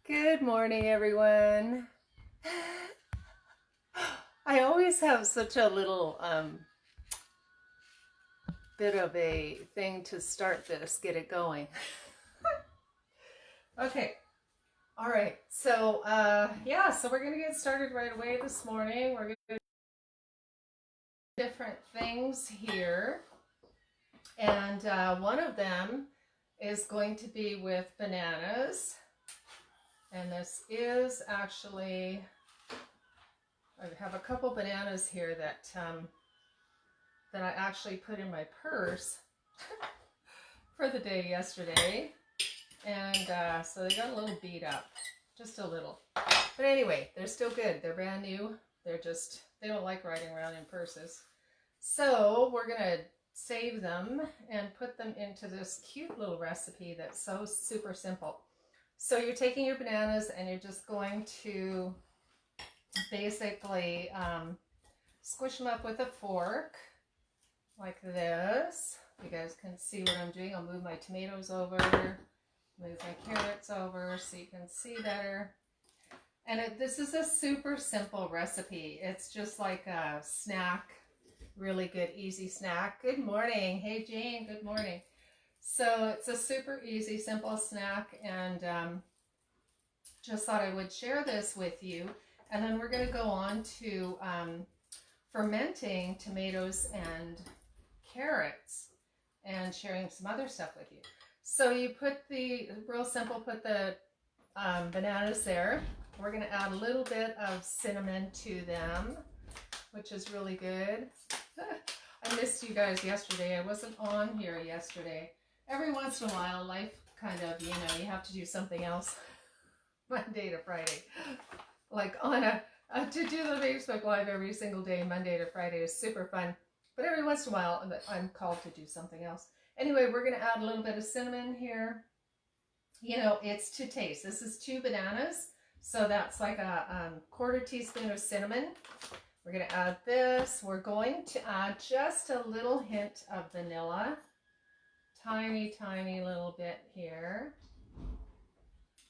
Good morning, everyone. I always have such a little bit of a thing to start this, get it going. Okay, all right. So so we're gonna get started right away this morning. We're gonna do different things here, and one of them is going to be with bananas, and this is actually. I have a couple bananas here that I actually put in my purse for the day yesterday, and so they got a little beat up, just a little. But anyway, they're still good. They're brand new. They don't like riding around in purses. So we're gonna save them and put them into this cute little recipe that's so super simple. So you're taking your bananas and you're just going to basically squish them up with a fork like this. You guys can see what I'm doing. I'll move my tomatoes over, move my carrots over so you can see better. And this is a super simple recipe. It's just like a snack, really good, easy snack. Good morning. Hey, Jane, good morning. So it's a super easy, simple snack, and just thought I would share this with you. And then we're going to go on to fermenting tomatoes and carrots and sharing some other stuff with you. So you put real simple, put the bananas there. We're going to add a little bit of cinnamon to them, which is really good. I missed you guys yesterday. I wasn't on here yesterday. Every once in a while, life kind of, you have to do something else Monday to Friday. Like to do the Facebook Live every single day, Monday to Friday, is super fun. But every once in a while, I'm called to do something else. Anyway, we're going to add a little bit of cinnamon here. It's to taste. This is 2 bananas, so that's like a quarter teaspoon of cinnamon. We're going to add this. We're going to add just a little hint of vanilla. Tiny, tiny little bit here.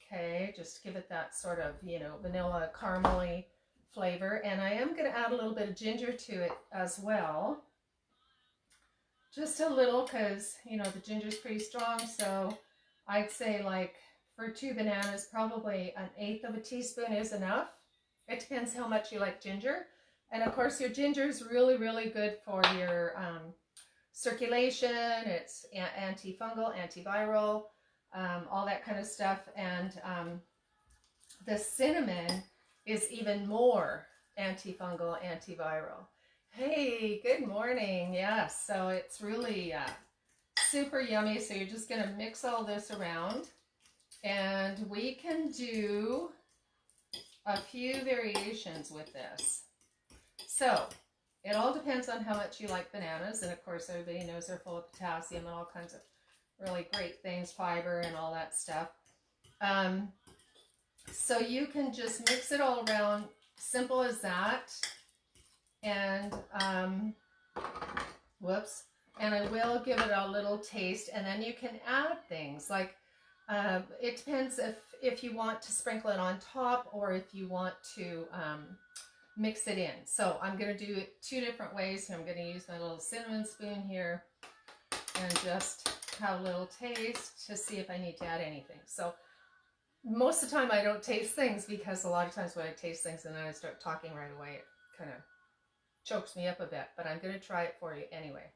Okay, just give it that sort of, vanilla caramely flavor. And I am going to add a little bit of ginger to it as well. Just a little, because, the ginger's pretty strong. So I'd say, like, for 2 bananas, probably 1/8 of a teaspoon is enough. It depends how much you like ginger. And of course, your ginger is really, really good for your circulation. It's antifungal, antiviral, all that kind of stuff. And the cinnamon is even more antifungal, antiviral. Hey, good morning. Yes, so it's really super yummy. So you're just going to mix all this around, and we can do a few variations with this. So it all depends on how much you like bananas, and of course everybody knows they're full of potassium and all kinds of really great things, fiber and all that stuff. So you can just mix it all around, simple as that. And and I will give it a little taste, and then you can add things like it depends if you want to sprinkle it on top or if you want to mix it in. So I'm going to do it 2 different ways. I'm going to use my little cinnamon spoon here and just have a little taste to see if I need to add anything. So most of the time I don't taste things, because a lot of times when I taste things and then I start talking right away, it kind of chokes me up a bit. But I'm going to try it for you anyway.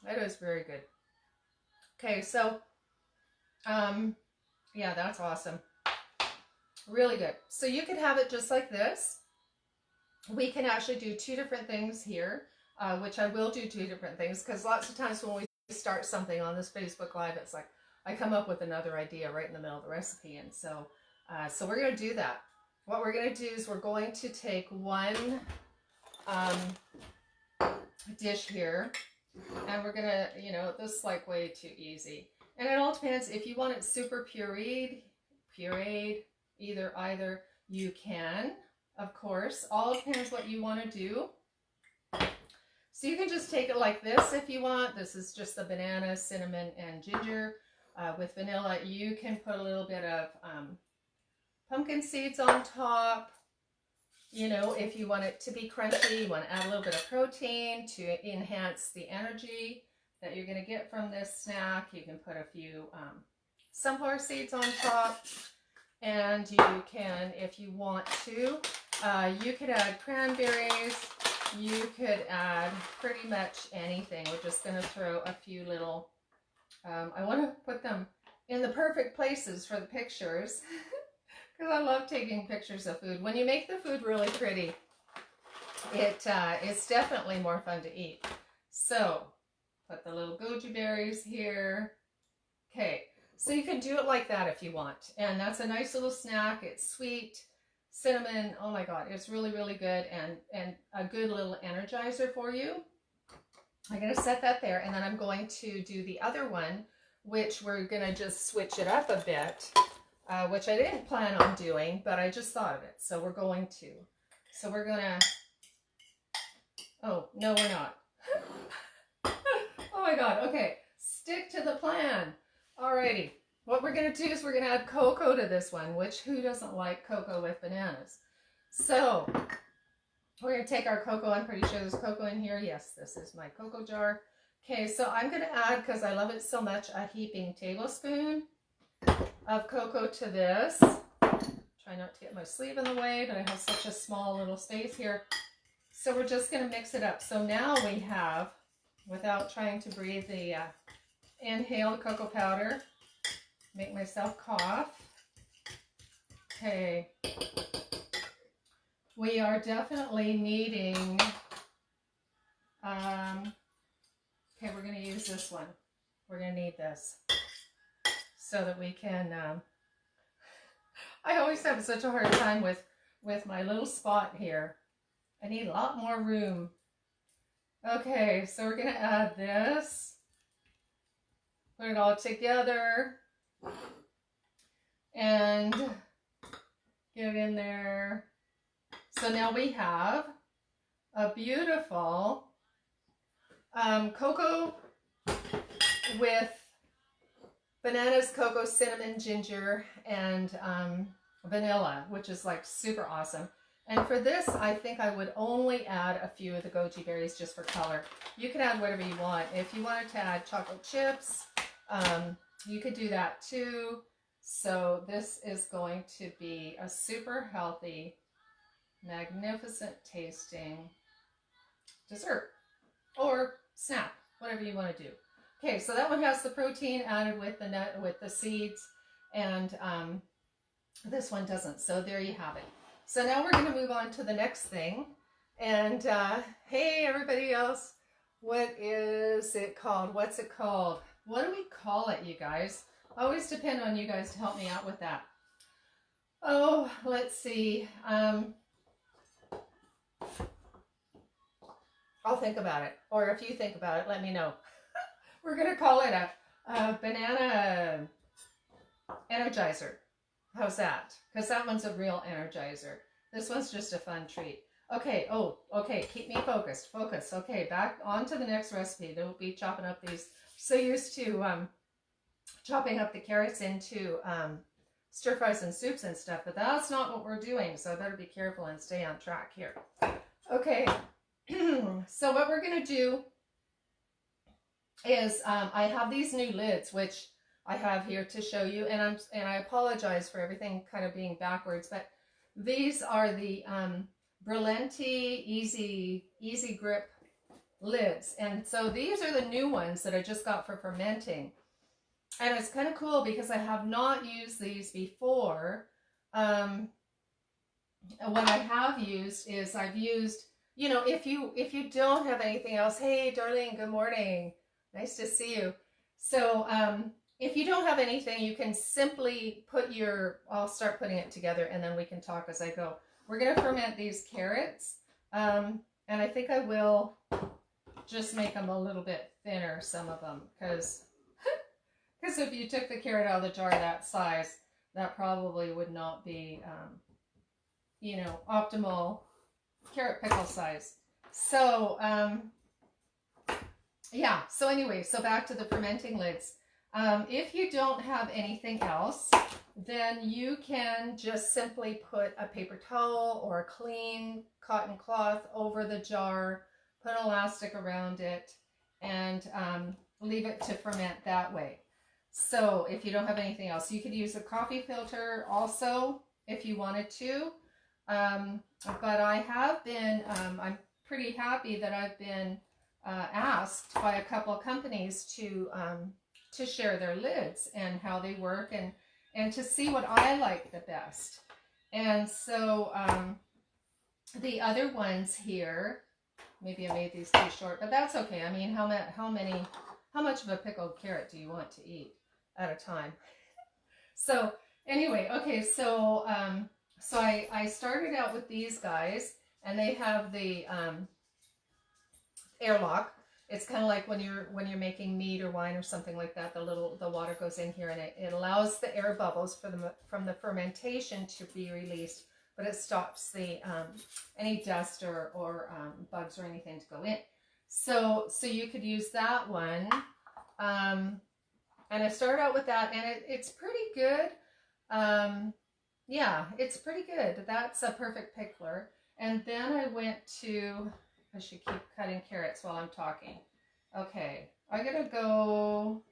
That is very good. Okay, so yeah, that's awesome. Really good. So you could have it just like this. We can actually do 2 different things here, which I will do 2 different things, because lots of times when we start something on this Facebook Live, it's like I come up with another idea right in the middle of the recipe. And so we're going to do that. What we're going to do is we're going to take 1 dish here, and we're going to, this is like way too easy. And it all depends. If you want it super pureed, either you can, of course. All depends what you want to do. So you can just take it like this if you want. This is just the banana, cinnamon, and ginger. with vanilla. You can put a little bit of pumpkin seeds on top. You know, if you want it to be crunchy, you want to add a little bit of protein to enhance the energy that you're going to get from this snack. You can put a few sunflower seeds on top. And you can, if you want to, you could add cranberries. You could add pretty much anything. We're just going to throw a few little, I want to put them in the perfect places for the pictures. Because I love taking pictures of food. When you make the food really pretty, it's definitely more fun to eat. So, put the little goji berries here. Okay, so you can do it like that if you want. And that's a nice little snack. It's sweet, cinnamon. Oh my God, it's really, really good and a good little energizer for you. I'm going to set that there, and then I'm going to do the other one, which we're going to just switch it up a bit. Which I didn't plan on doing, but I just thought of it. So we're going to. So we're going to... Oh, no, we're not. Oh my God. Okay. Stick to the plan. Alrighty. What we're going to do is we're going to add cocoa to this one, which who doesn't like cocoa with bananas? So we're going to take our cocoa. I'm pretty sure there's cocoa in here. Yes, this is my cocoa jar. Okay, so I'm going to add, because I love it so much, a heaping tablespoon of cocoa to this. Try not to get my sleeve in the way, but I have such a small little space here. So we're just going to mix it up. So now we have, without trying to breathe, the inhaled cocoa powder. Make myself cough. Okay. We are definitely needing, okay, we're going to use this one. We're going to need this. So that we can, I always have such a hard time with my little spot here. I need a lot more room. Okay, so we're going to add this. Put it all together. And get it in there. So now we have a beautiful cocoa with bananas, cocoa, cinnamon, ginger, and vanilla, which is like super awesome. And for this, I think I would only add a few of the goji berries just for color. You can add whatever you want. If you wanted to add chocolate chips, you could do that too. So this is going to be a super healthy, magnificent tasting dessert or snack, whatever you want to do. Okay, so that one has the protein added with the nut, with the seeds, and this one doesn't. So there you have it. So now we're going to move on to the next thing. And hey, everybody else, what is it called? What's it called? What do we call it, you guys? I always depend on you guys to help me out with that. Oh, let's see. I'll think about it. Or if you think about it, let me know. We're going to call it a banana energizer. How's that? Because that one's a real energizer. This one's just a fun treat. Okay, oh, okay, keep me focused. Focus. Okay, back on to the next recipe. Don't be chopping up these. So used to chopping up the carrots into stir fries and soups and stuff, but that's not what we're doing. So I better be careful and stay on track here. Okay, so what we're going to do is I have these new lids, which I have here to show you, and I apologize for everything kind of being backwards, but these are the Brillanti Easy Grip lids, and so these are the new ones that I just got for fermenting, and it's kind of cool because I have not used these before. What I have used is I've used, you know, if you don't have anything else, hey Darlene, good morning. Nice to see you. So if you don't have anything, you can simply put I'll start putting it together and then we can talk as I go. We're going to ferment these carrots. And I think I will just make them a little bit thinner, some of them. Because if you took the carrot out of the jar that size, that probably would not be, you know, optimal carrot pickle size. So, yeah, so anyway, so back to the fermenting lids. If you don't have anything else, then you can just simply put a paper towel or a clean cotton cloth over the jar, put elastic around it, and leave it to ferment that way. So if you don't have anything else, you could use a coffee filter also if you wanted to. But I have been, I'm pretty happy that I've been asked by a couple of companies to share their lids and how they work, and to see what I like the best. And so the other ones here, maybe I made these too short, but that's okay. I mean, how much of a pickled carrot do you want to eat at a time? So anyway, okay, so so I started out with these guys, and they have the airlock. It's kind of like when you're making meat or wine or something like that. The water goes in here, and it allows the air bubbles from the fermentation to be released, but it stops the any dust or bugs or anything to go in. So you could use that one, and I started out with that, and it's pretty good. Yeah, it's pretty good. That's a perfect pickler. And then I went to, I should keep cutting carrots while I'm talking. Okay, I'm gonna go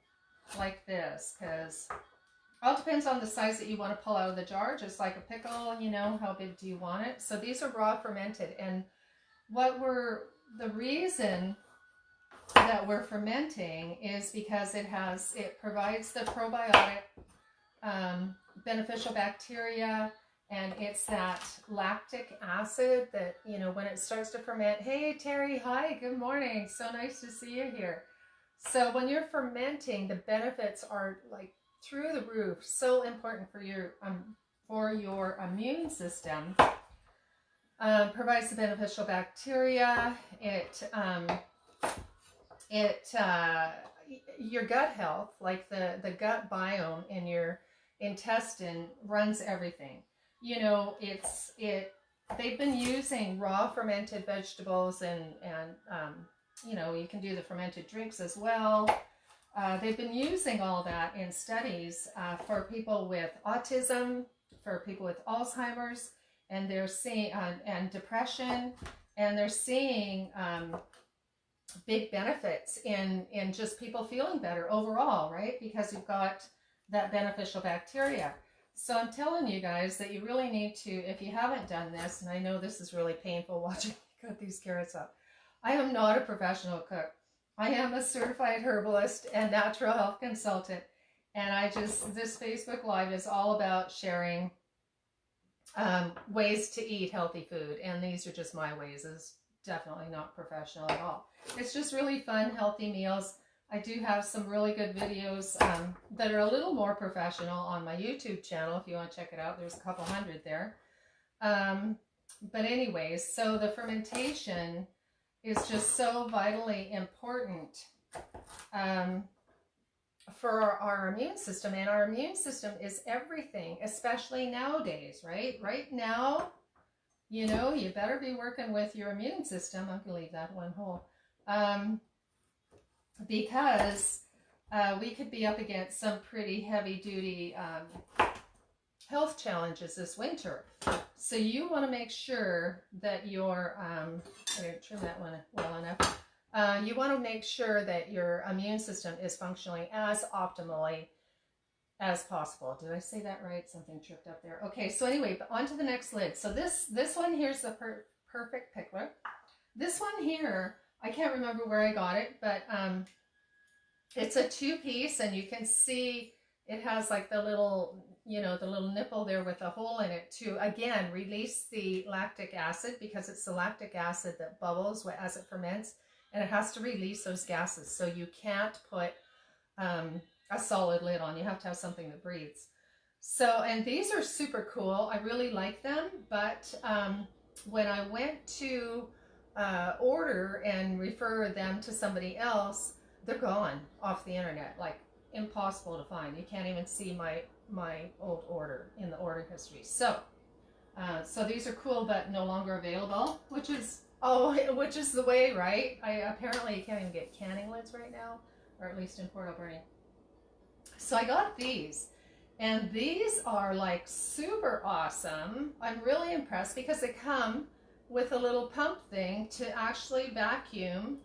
like this, because all depends on the size that you want to pull out of the jar, just like a pickle, you know, how big do you want it? So these are raw fermented, and the reason that we're fermenting is because it provides the probiotic beneficial bacteria, and it's that lactic acid that, you know, when it starts to ferment. Hey Terry, hi, good morning, so nice to see you here. So when you're fermenting, the benefits are like through the roof, so important for your immune system. Provides the beneficial bacteria. Your gut health, like the gut biome in your intestine, runs everything. You know, they've been using raw fermented vegetables, and you know, you can do the fermented drinks as well. They've been using all that in studies for people with autism, for people with Alzheimer's, and they're seeing and depression, and they're seeing big benefits in just people feeling better overall, right? Because you've got that beneficial bacteria. So I'm telling you guys that you really need to, if you haven't done this, and I know this is really painful watching me cut these carrots up. I am not a professional cook. I am a certified herbalist and natural health consultant, and this Facebook Live is all about sharing ways to eat healthy food, and these are just my ways. It's definitely not professional at all. It's just really fun, healthy meals. I do have some really good videos that are a little more professional on my YouTube channel if you want to check it out. There's a couple hundred there. But anyways, so the fermentation is just so vitally important for our immune system. And our immune system is everything, especially nowadays, right? Right now, you know, you better be working with your immune system. I'm going to leave that one whole. Because we could be up against some pretty heavy-duty health challenges this winter. So you want to make sure that your, I didn't trim that one well enough. You want to make sure that your immune system is functioning as optimally as possible. Did I say that right? Something tripped up there. Okay, so anyway, on to the next lid. So this one here's the perfect pickler. This one here, I can't remember where I got it, but it's a 2-piece, and you can see it has like the little, you know, the little nipple there with a hole in it to, again, release the lactic acid, because it's the lactic acid that bubbles as it ferments, and it has to release those gases. So you can't put a solid lid on. You have to have something that breathes. So, and these are super cool. I really like them, but when I went to order and refer them to somebody else, they're gone off the internet, like impossible to find. You can't even see my old order in the order history. So so these are cool, but no longer available, which is the way, right? Apparently you can't even get canning lids right now, or at least in Port Alberni. So I got these, and these are like super awesome. I'm really impressed because they come with a little pump thing to actually vacuum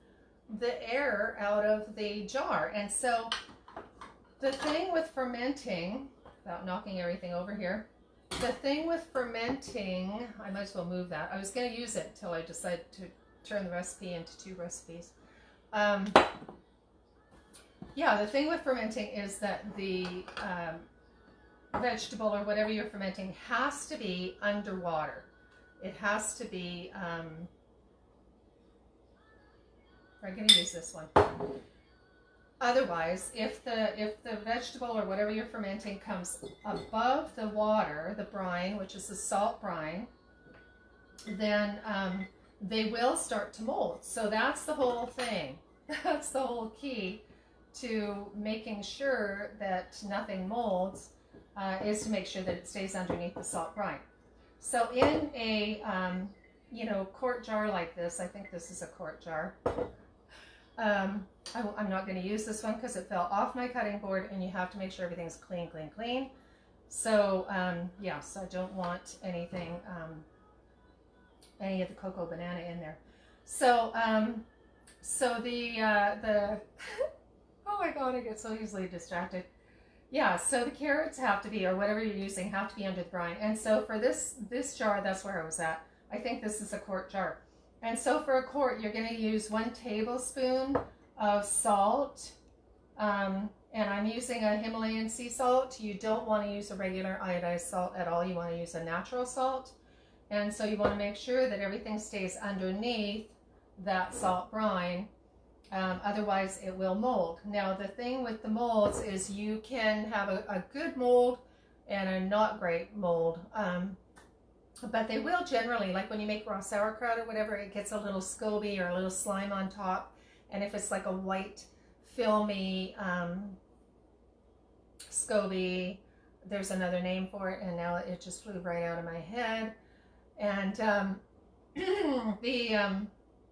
the air out of the jar. And so the thing with fermenting, without knocking everything over here, the thing with fermenting, I might as well move that. I was going to use it until I decided to turn the recipe into 2 recipes. Yeah, the thing with fermenting is that the vegetable or whatever you're fermenting has to be underwater. It has to be, I'm going to use this one. Otherwise, if the vegetable or whatever you're fermenting comes above the water, the brine, which is the salt brine, then they will start to mold. So that's the whole thing. That's the whole key to making sure that nothing molds, is to make sure that it stays underneath the salt brine. So in a quart jar like this, I think this is a quart jar. I'm not going to use this one because it fell off my cutting board, and you have to make sure everything's clean, clean, clean. So yeah, so I don't want anything, any of the cocoa banana in there. So so the oh my god, I get so easily distracted. Yeah, so the carrots have to be, or whatever you're using, have to be under the brine. And so for this jar, that's where I was at. I think this is a quart jar. And so for a quart, you're going to use 1 tablespoon of salt. And I'm using a Himalayan sea salt. You don't want to use a regular iodized salt at all. You want to use a natural salt. And so you want to make sure that everything stays underneath that salt brine. Otherwise it will mold. Now the thing with the molds is you can have a good mold and a not great mold, but they will generally, like when you make raw sauerkraut or whatever, it gets a little scoby or a little slime on top, and if it's like a white filmy scoby, there's another name for it, and now it just flew right out of my head. And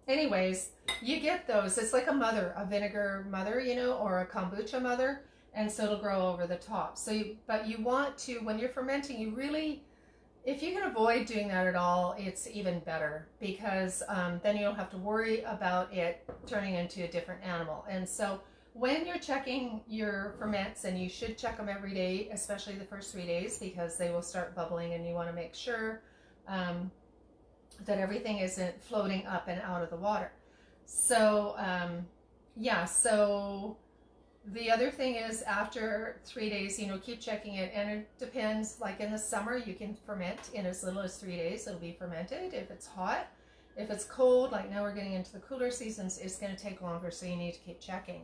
anyways, you get those. It's like a vinegar mother, or a kombucha mother, and so it'll grow over the top. So, but you want to, when you're fermenting, you really, if you can avoid doing that at all, it's even better, because then you don't have to worry about it turning into a different animal. And so when you're checking your ferments, and you should check them every day, especially the first 3 days, because they will start bubbling, and you want to make sure that everything isn't floating up and out of the water. So yeah, so the other thing is, after 3 days, keep checking it, and it depends. Like in the summer, you can ferment in as little as 3 days. It'll be fermented if it's hot. If it's cold, like now we're getting into the cooler seasons, it's going to take longer, so you need to keep checking.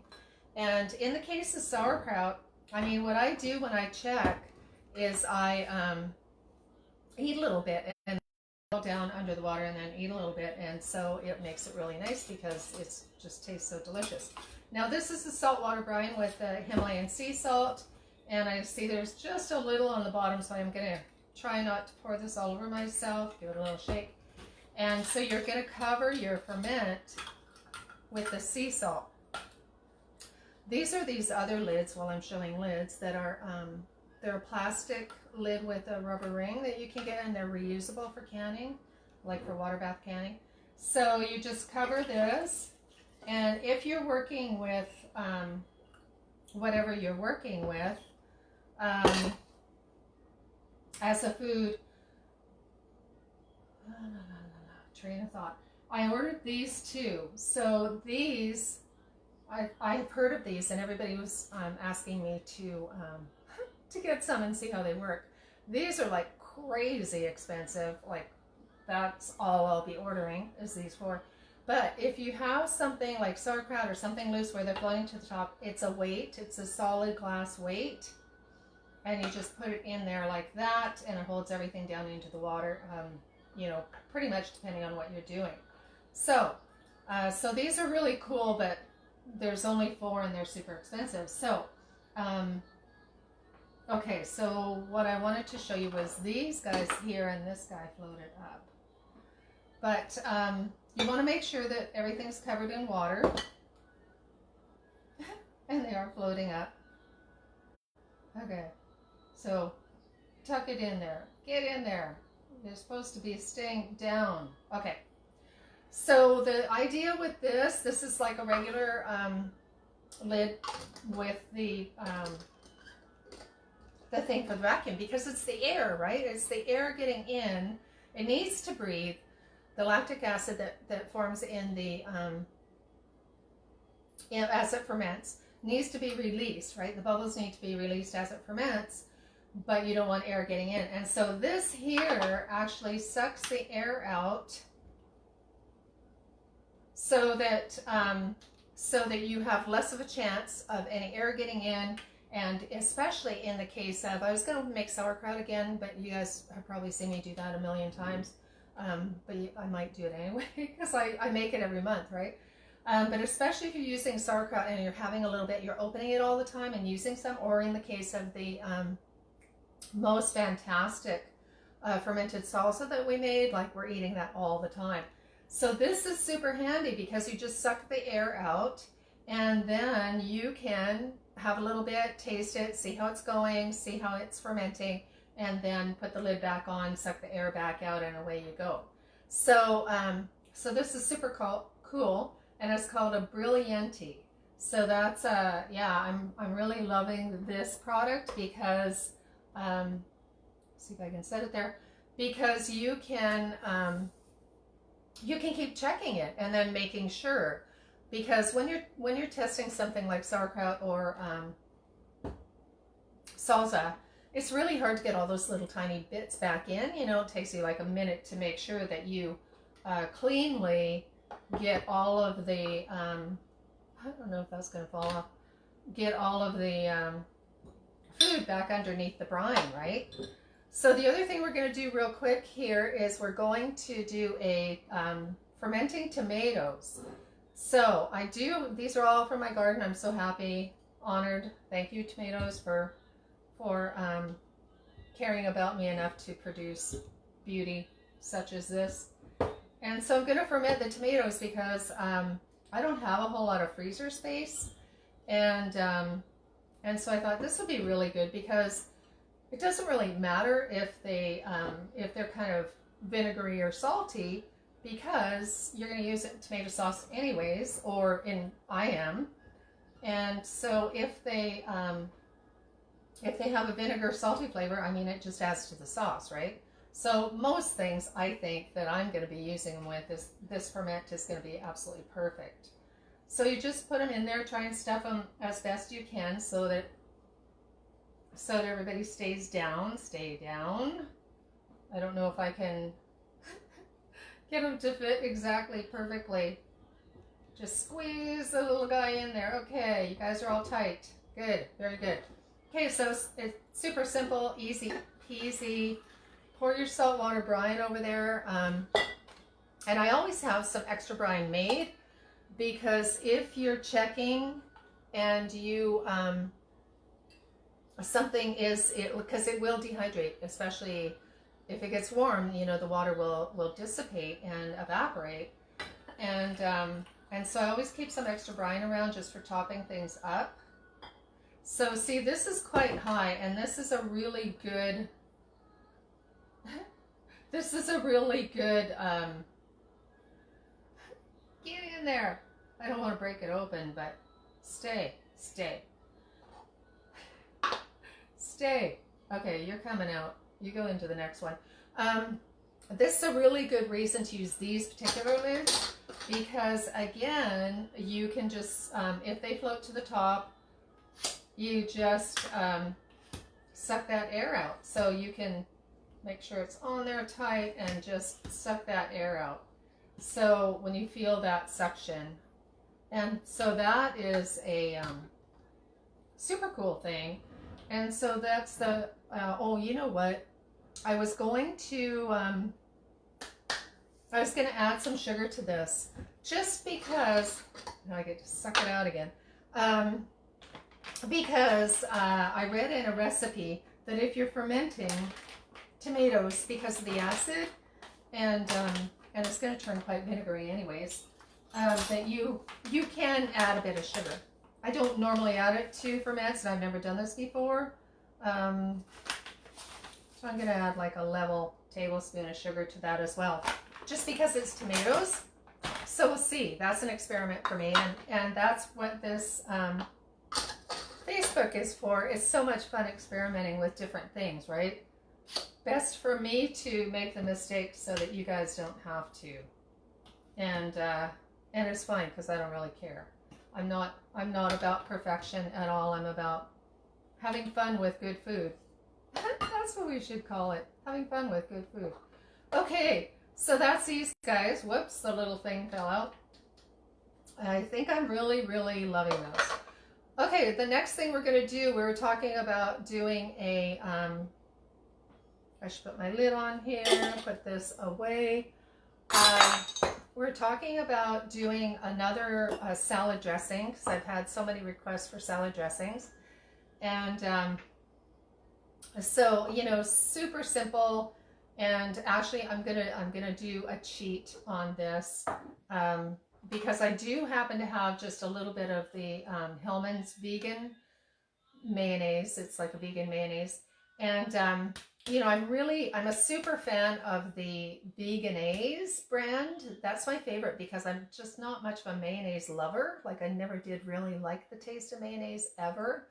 And in the case of sauerkraut, I mean, what I do when I check is I eat a little bit and go down under the water, and then eat a little bit, and so it makes it really nice because it just tastes so delicious. Now this is the saltwater brine with the Himalayan sea salt, and I see there's just a little on the bottom, so I'm going to try not to pour this all over myself. Give it a little shake. And so you're going to cover your ferment with the sea salt. These are these other lids, while I'm showing lids, that are they're a plastic lid with a rubber ring that you can get, and they're reusable for canning, like for water bath canning. So you just cover this, and if you're working with whatever you're working with as a food, train of thought. I ordered these too. So these, I've heard of these, and everybody was asking me to get some and see how they work. These are like crazy expensive. Like, that's all I'll be ordering is these 4. But if you have something like sauerkraut or something loose where they're floating to the top, it's a weight. It's a solid glass weight, and you just put it in there like that, and it holds everything down into the water. Pretty much depending on what you're doing. So, so these are really cool, but there's only 4, and they're super expensive. So, okay, so what I wanted to show you was these guys here, and this guy floated up. But you want to make sure that everything's covered in water, and they are floating up. Okay, so tuck it in there. Get in there. They're supposed to be staying down. Okay. So the idea with this is like a regular lid with the thing for the vacuum, because it's the air, right? It's the air getting in. It needs to breathe. The lactic acid that forms in the as it ferments needs to be released, right? The bubbles need to be released as it ferments, but you don't want air getting in. And so this here actually sucks the air out so that you have less of a chance of any air getting in. And especially in the case of, I was going to make sauerkraut again, but you guys have probably seen me do that a million times. But I might do it anyway because I make it every month, right? But especially if you're using sauerkraut and you're having a little bit, you're opening it all the time and using some, or in the case of the most fantastic fermented salsa that we made, like we're eating that all the time. So this is super handy because you just suck the air out and then you can have a little bit, taste it, see how it's going, see how it's fermenting, and then put the lid back on, suck the air back out, and away you go. So so this is super cool, and it's called a Brillianti. So that's yeah, I'm really loving this product because see if I can set it there, because you can keep checking it and then making sure, because when you're testing something like sauerkraut or salsa, it's really hard to get all those little tiny bits back in. You know, it takes you like a minute to make sure that you cleanly get all of the I don't know if that's going to fall off, get all of the food back underneath the brine, right? So the other thing we're going to do real quick here is we're going to do a fermenting tomatoes. So these are all from my garden. I'm so happy, honored. Thank you, tomatoes, for caring about me enough to produce beauty such as this. And so I'm going to ferment the tomatoes because I don't have a whole lot of freezer space, and so I thought this would be really good because it doesn't really matter if they're kind of vinegary or salty, because you're going to use it in tomato sauce anyways, or I am. And so if they have a vinegar salty flavor, I mean, it just adds to the sauce, right? So most things I think that I'm going to be using them with is this ferment is going to be absolutely perfect. So you just put them in there, try and stuff them as best you can so that everybody stays down. Stay down. I don't know if I can get them to fit exactly perfectly. Just squeeze the little guy in there. Okay, you guys are all tight. Good, very good. Okay, so it's super simple, easy peasy. Pour your saltwater brine over there. And I always have some extra brine made, because if you're checking and you because it will dehydrate, especially if it gets warm, you know, the water will dissipate and evaporate. And so I always keep some extra brine around just for topping things up. So see, this is quite high, and this is a really good get in there. I don't want to break it open, but stay. Okay, you're coming out. You go into the next one. This is a really good reason to use these particular lids, because again, you can just, if they float to the top, you just suck that air out. So you can make sure it's on there tight and just suck that air out. So when you feel that suction, and so that is a super cool thing. And so that's the, oh, you know what? I was going to add some sugar to this, just because, now I get to suck it out again, because I read in a recipe that if you're fermenting tomatoes, because of the acid, and it's going to turn quite vinegary anyways, that you can add a bit of sugar. I don't normally add it to ferments, and I've never done this before, So I'm going to add like a level tablespoon of sugar to that as well, just because it's tomatoes. So we'll see. That's an experiment for me, and that's what this Facebook is for. It's so much fun experimenting with different things, right? Best for me to make the mistakes so that you guys don't have to. And it's fine because I don't really care. I'm not about perfection at all. I'm about having fun with good food. That's what we should call it. Having fun with good food. Okay, so that's these guys. Whoops, the little thing fell out. I think I'm really, really loving those. Okay, the next thing we're going to do, we were talking about doing a, I should put my lid on here, put this away. We're talking about doing another salad dressing, because I've had so many requests for salad dressings. And so, you know, super simple. And actually, I'm gonna do a cheat on this, because I do happen to have just a little bit of the Hellmann's vegan mayonnaise. It's like a vegan mayonnaise, and you know, I'm a super fan of the Vegenaise brand. That's my favorite because I'm just not much of a mayonnaise lover. Like, I never did really like the taste of mayonnaise ever.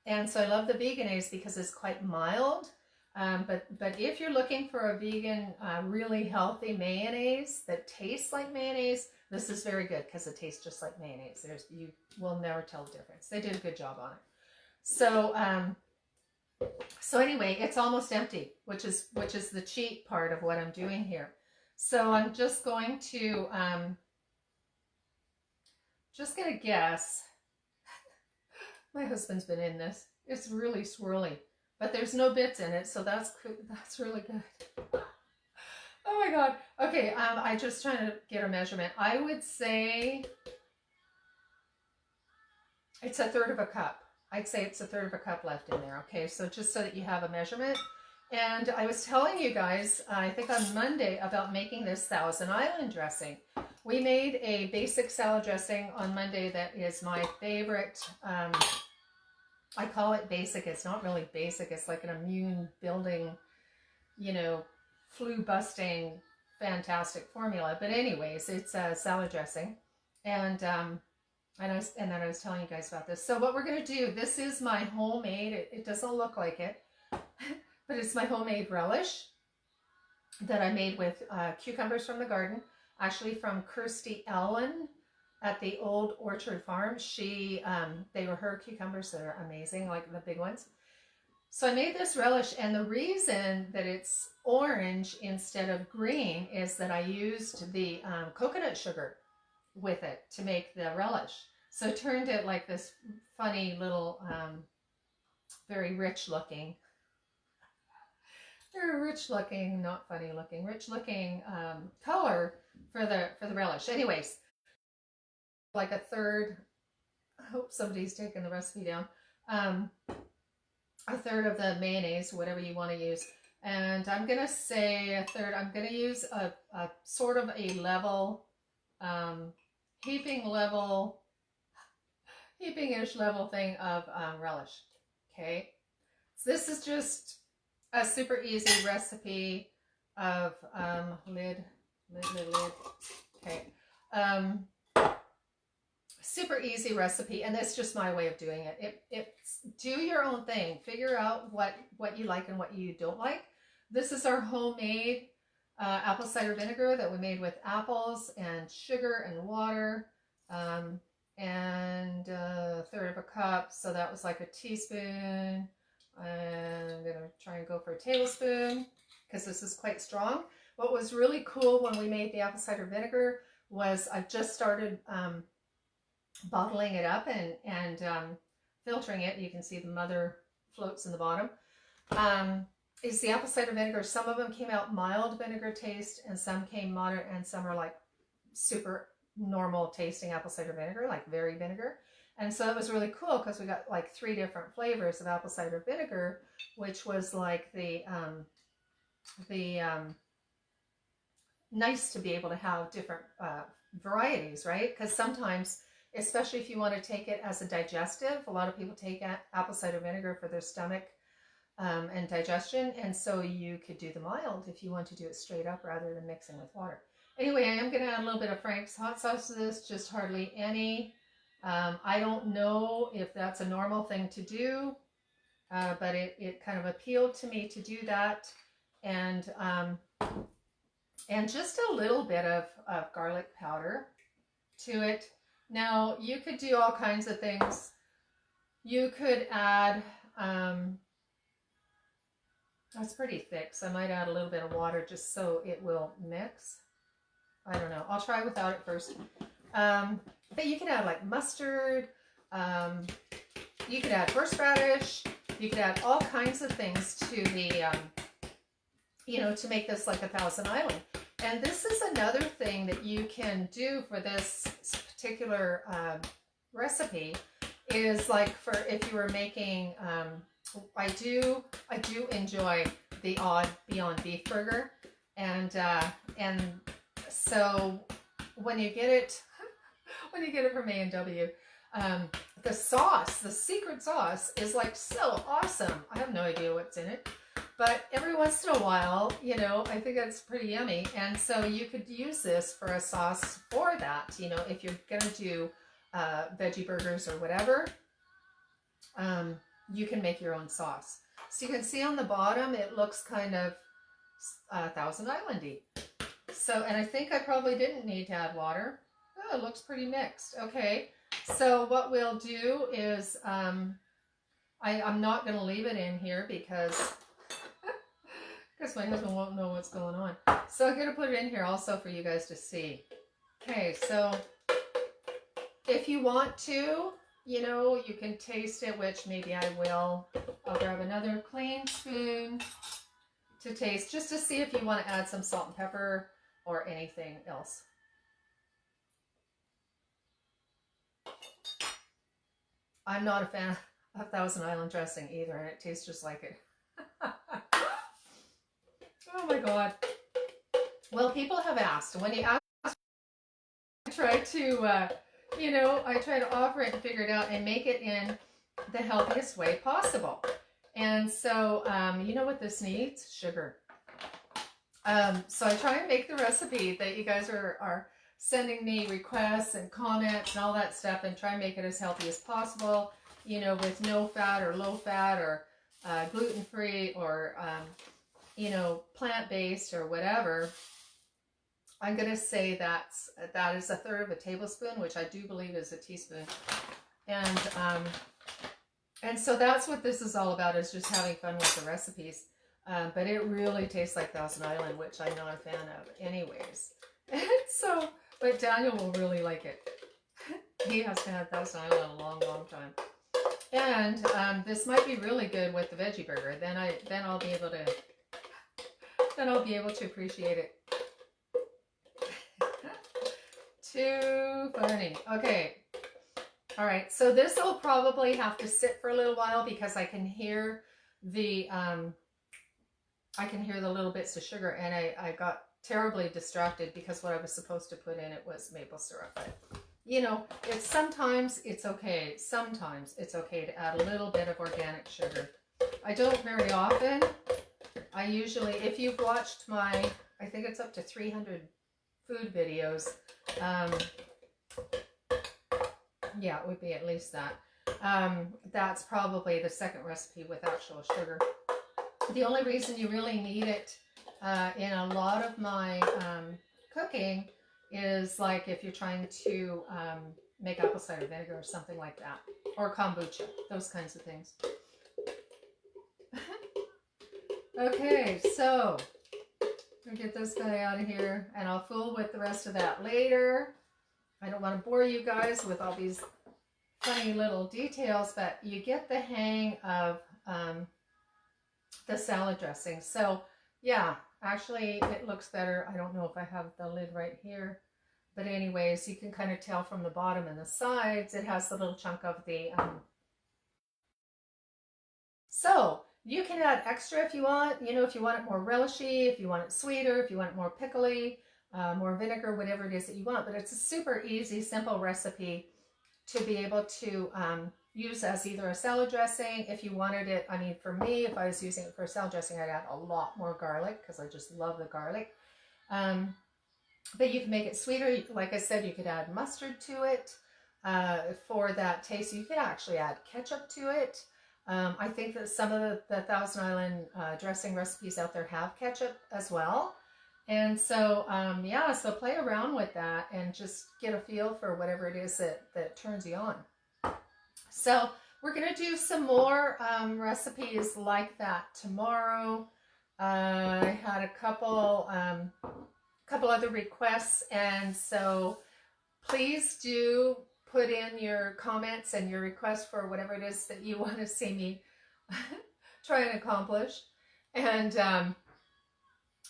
And so I love the Vegenaise because it's quite mild. But if you're looking for a vegan, really healthy mayonnaise that tastes like mayonnaise, this is very good because it tastes just like mayonnaise. You will never tell the difference. They did a good job on it. So anyway, it's almost empty, which is the cheat part of what I'm doing here. So I'm just going to guess. My husband's been in this. It's really swirly, but there's no bits in it, so that's really good. Oh my God. Okay, I'm just trying to get a measurement. I would say it's 1/3 of a cup. I'd say it's 1/3 of a cup left in there. Okay, so just so that you have a measurement. And I was telling you guys, I think on Monday, about making this Thousand Island dressing. We made a basic salad dressing on Monday that is my favorite. I call it basic. It's not really basic. It's like an immune building, you know, flu busting, fantastic formula. But anyways, it's a salad dressing. And then I was telling you guys about this. So what we're going to do, this is my homemade, it doesn't look like it, but it's my homemade relish that I made with cucumbers from the garden, actually from Kirsty Ellen at the old Orchard Farm. They were her cucumbers that are amazing, like the big ones. So I made this relish, and the reason that it's orange instead of green is that I used the coconut sugar with it to make the relish. So it turned it like this funny little, very rich looking, not funny looking, rich looking color for the relish. Anyways, like 1/3, I hope somebody's taken the recipe down, 1/3 of the mayonnaise, whatever you want to use. And I'm going to say 1/3, I'm going to use a sort of a level, heaping-ish level thing of relish. Okay, so this is just a super easy recipe of lid. Okay, super easy recipe, and that's just my way of doing it. It's do your own thing. Figure out what you like and what you don't like. This is our homemade apple cider vinegar that we made with apples and sugar and water, and 1/3 of a cup. So that was like a teaspoon. I'm gonna try and go for a tablespoon because this is quite strong. What was really cool when we made the apple cider vinegar was I've just started bottling it up and filtering it. You can see the mother floats in the bottom. Is the apple cider vinegar. Some of them came out mild vinegar taste, and some came moderate, and some are like super normal tasting apple cider vinegar, like very vinegar. And so it was really cool because we got like 3 different flavors of apple cider vinegar, which was like the nice to be able to have different varieties, right? Because sometimes, especially if you want to take it as a digestive, a lot of people take apple cider vinegar for their stomach and digestion. And so you could do the mild if you want to do it straight up rather than mixing with water. Anyway, I am going to add a little bit of Frank's hot sauce to this, just hardly any. I don't know if that's a normal thing to do, but it kind of appealed to me to do that. And just a little bit of garlic powder to it. Now, you could do all kinds of things. You could add, that's pretty thick, so I might add a little bit of water just so it will mix. I don't know. I'll try without it first. But you could add like mustard. You could add horseradish. You could add all kinds of things to the, to make this like a Thousand Island. And this is another thing that you can do for this particular recipe is like for if you were making, I do enjoy the odd Beyond Beef burger. And so when you get it from A&W, the sauce, the secret sauce is like so awesome. I have no idea what's in it, but every once in a while, I think it's pretty yummy. And so you could use this for a sauce for that, if you're going to do veggie burgers or whatever, you can make your own sauce. So you can see on the bottom, it looks kind of Thousand Island-y. So, and I think I probably didn't need to add water. Oh, it looks pretty mixed. Okay, so what we'll do is, I'm not going to leave it in here because my husband won't know what's going on. So I'm going to put it in here also for you guys to see. Okay, so if you want to, you can taste it, which maybe I will. I'll grab another clean spoon to taste, just to see if you want to add some salt and pepper or anything else. I'm not a fan of Thousand Island dressing either, and it tastes just like it. Oh my God. Well, people have asked. When you ask, I try to, I try to offer it and figure it out and make it in the healthiest way possible. And so, you know what this needs? Sugar. So I try and make the recipe that you guys are sending me requests and comments and all that stuff, and try and make it as healthy as possible, with no fat or low fat or gluten-free or, plant-based or whatever. I'm going to say that is 1/3 of a tablespoon, which I do believe is a teaspoon. And so that's what this is all about, is just having fun with the recipes. But it really tastes like Thousand Island, which I'm not a fan of anyways. So, but Daniel will really like it. He has had Thousand Island a long, long time. And this might be really good with the veggie burger. Then I'll be able to appreciate it. Too funny. Okay. All right. So this will probably have to sit for a little while because I can hear the little bits of sugar, and I got terribly distracted because what I was supposed to put in it was maple syrup. But sometimes it's okay. Sometimes it's okay to add a little bit of organic sugar. I don't very often. I usually, if you've watched I think it's up to 300 food videos. Yeah, it would be at least that. That's probably the second recipe with actual sugar. The only reason you really need it in a lot of my cooking is like if you're trying to make apple cider vinegar or something like that, or kombucha, those kinds of things. Okay, so I'll get this guy out of here, and I'll fool with the rest of that later. I don't want to bore you guys with all these funny little details, but you get the hang of the salad dressing. So yeah, actually it looks better. I don't know if I have the lid right here, but anyways, you can kind of tell from the bottom and the sides, it has the little chunk of the, so you can add extra if you want, if you want it more relishy, if you want it sweeter, if you want it more pickly, more vinegar, whatever it is that you want. But it's a super easy, simple recipe to be able to, use as either a salad dressing. If you wanted it, I mean, for me, if I was using it for a salad dressing, I'd add a lot more garlic because I just love the garlic. But you can make it sweeter. Like I said, you could add mustard to it for that taste. You could actually add ketchup to it. I think that some of the Thousand Island dressing recipes out there have ketchup as well. And so, yeah, so play around with that and just get a feel for whatever it is that turns you on. So we're going to do some more recipes like that tomorrow. I had a couple other requests, and so please do put in your comments and your requests for whatever it is that you want to see me try and accomplish, and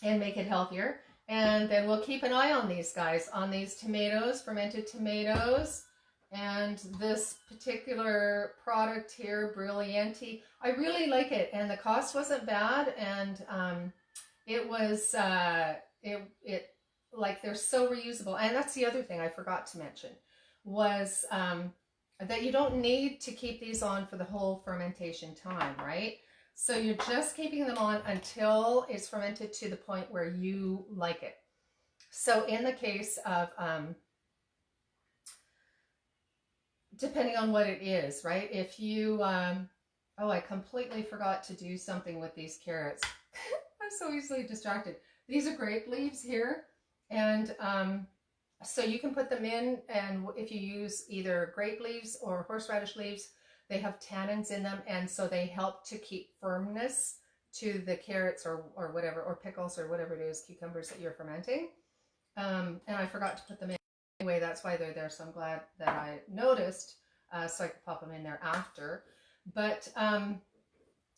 make it healthier. And then we'll keep an eye on these guys, on these tomatoes, fermented tomatoes, and this particular product here, Brillianti. I really like it, and the cost wasn't bad, and it was like they're so reusable. And that's the other thing I forgot to mention was that you don't need to keep these on for the whole fermentation time, right? So you're just keeping them on until it's fermented to the point where you like it. So in the case of, depending on what it is, right? If you, oh, I completely forgot to do something with these carrots. I'm so easily distracted. These are grape leaves here. And so you can put them in, and if you use either grape leaves or horseradish leaves, they have tannins in them, and so they help to keep firmness to the carrots or whatever, or pickles or whatever it is, cucumbers that you're fermenting. And I forgot to put them in anyway. That's why they're there. So I'm glad that I noticed, so I could pop them in there after. But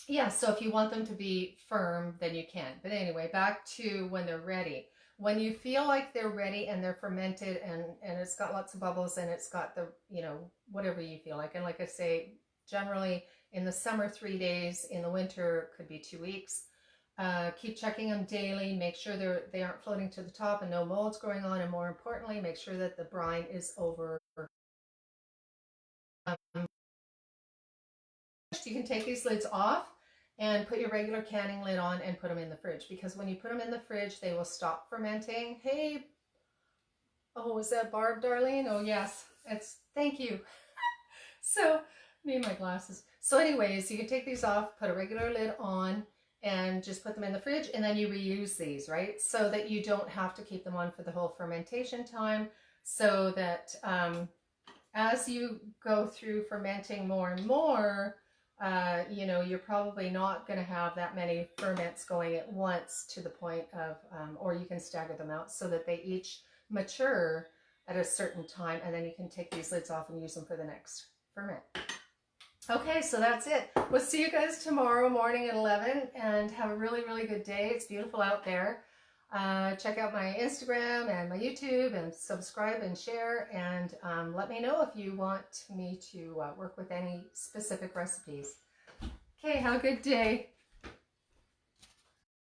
yeah, so if you want them to be firm, then you can. But anyway, back to when they're ready. When you feel like they're ready and they're fermented and it's got lots of bubbles and it's got the, you know, whatever you feel like. And like I say, generally in the summer, 3 days, in the winter, could be 2 weeks. Keep checking them daily. Make sure they aren't floating to the top and no mold's going on. And more importantly, make sure that the brine is over. You can take these lids off and put your regular canning lid on and put them in the fridge, because when you put them in the fridge, they will stop fermenting. Hey, oh, is that Barb, Darlene? Oh, yes, thank you. So, need my glasses. So anyways, you can take these off, put a regular lid on, and just put them in the fridge, and then you reuse these, right? So that you don't have to keep them on for the whole fermentation time, so that as you go through fermenting more and more, you know, you're probably not going to have that many ferments going at once to the point of, or you can stagger them out so that they each mature at a certain time, and then you can take these lids off and use them for the next ferment. Okay, so that's it. We'll see you guys tomorrow morning at 11, and have a really, really good day. It's beautiful out there. Check out my Instagram and my YouTube, and subscribe and share, and let me know if you want me to work with any specific recipes. Okay, have a good day.